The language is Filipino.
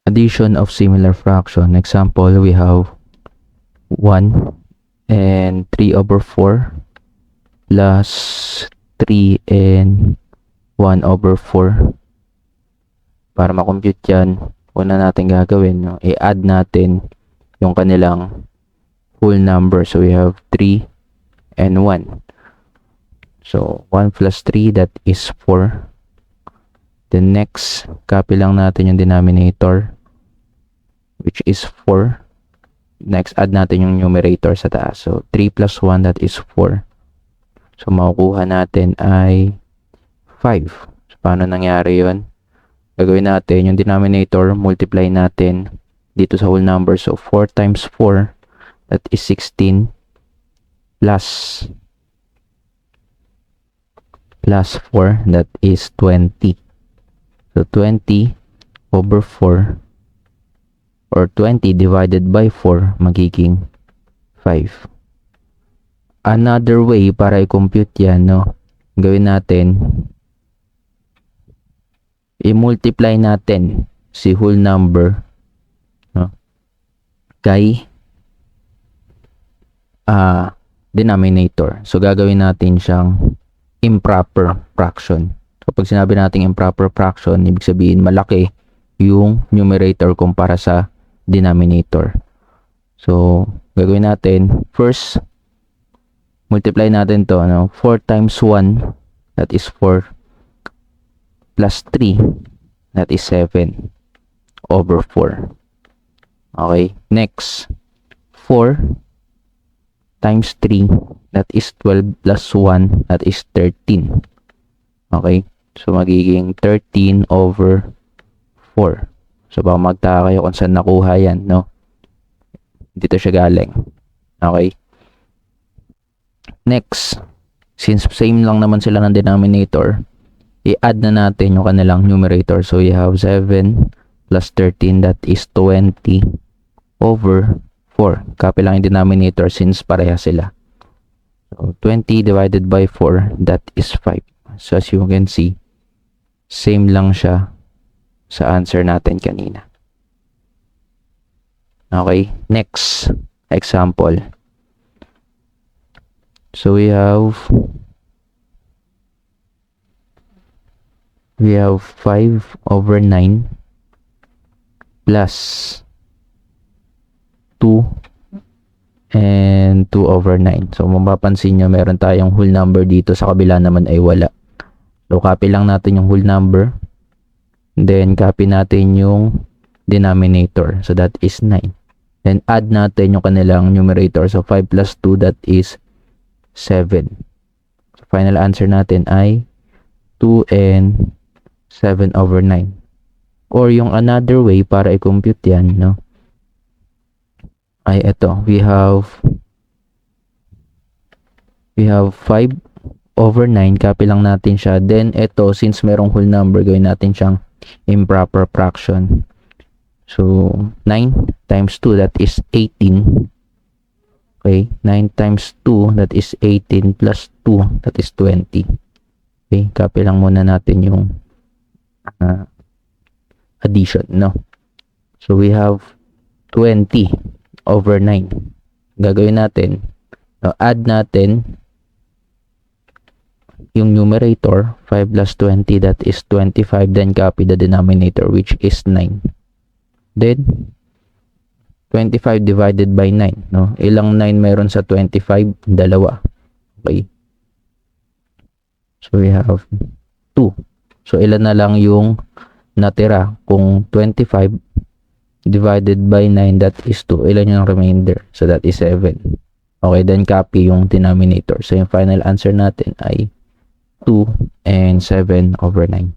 addition of similar fraction. Example, we have 1 and 3 over 4 plus 3 and 1 over 4. Para makompute yan, una natin gagawin, no? I-add natin yung kanilang whole number. So we have 3 and 1. So 1 plus 3, that is 4. Then next, copy lang natin yung denominator, which is 4. Next, add natin yung numerator sa taas. So 3 plus 1, that is 4. So makukuha natin ay 5. So paano nangyari yun? Gagawin natin yung denominator, multiply natin dito sa whole number. So 4 times 4, that is 16, plus 4, that is 20. So 20 over 4, or 20 divided by 4, magiging 5. Another way para i-compute yan, no? Gawin natin, i-multiply natin si whole number, no, kay denominator. So gagawin natin siyang improper fraction. So pag sinabi natin improper fraction, ibig sabihin malaki yung numerator kumpara sa denominator. So gagawin natin, first multiply natin to, no? 4 times 1, that is 4, plus 3, that is 7 over 4. Okay, next, 4 times 3, that is 12 plus 1, that is 13. Okay, so magiging 13 over 4. So baka magtaka kayo kung saan nakuha yan, no? Dito siya galing. Okay, next, since same lang naman sila ng denominator, i-add na natin yung kanilang numerator. So we have 7 plus 13, that is 20 over 4. Copy lang yung denominator since pareha sila. So 20 divided by 4, that is 5. So as you can see, same lang siya sa answer natin kanina. Okay, next example. So we have 5 over 9 plus 2 and 2 over 9. So mapapansin nyo, meron tayong whole number dito, sa kabila naman ay wala. So copy lang natin yung whole number, then copy natin yung denominator, so that is 9. Then add natin yung kanilang numerator. So 5 plus 2, that is 7. So final answer natin ay 2 and 7 over 9. Or yung another way para i-compute yan, no, ay ito. We have 5 over 9. Copy lang natin siya. Then ito, since merong whole number, gawin natin siyang improper fraction. So 9 times 2, that is 18. Okay, 9 times 2, that is 18, plus 2, that is 20. Okay, copy lang muna natin yung addition, no? So we have 20 over 9. Gagawin natin, add natin yung numerator, 5 plus 20, that is 25. Then copy the denominator, which is 9. Then 25 divided by 9, no? Ilang 9 meron sa 25? Dalawa. Okay, so we have 2. So ilan na lang yung natira? Kung 25 divided by 9, that is 2. Ilan yung remainder? So that is 7. Okay, then copy yung denominator. So yung final answer natin ay 2 and 7 over 9.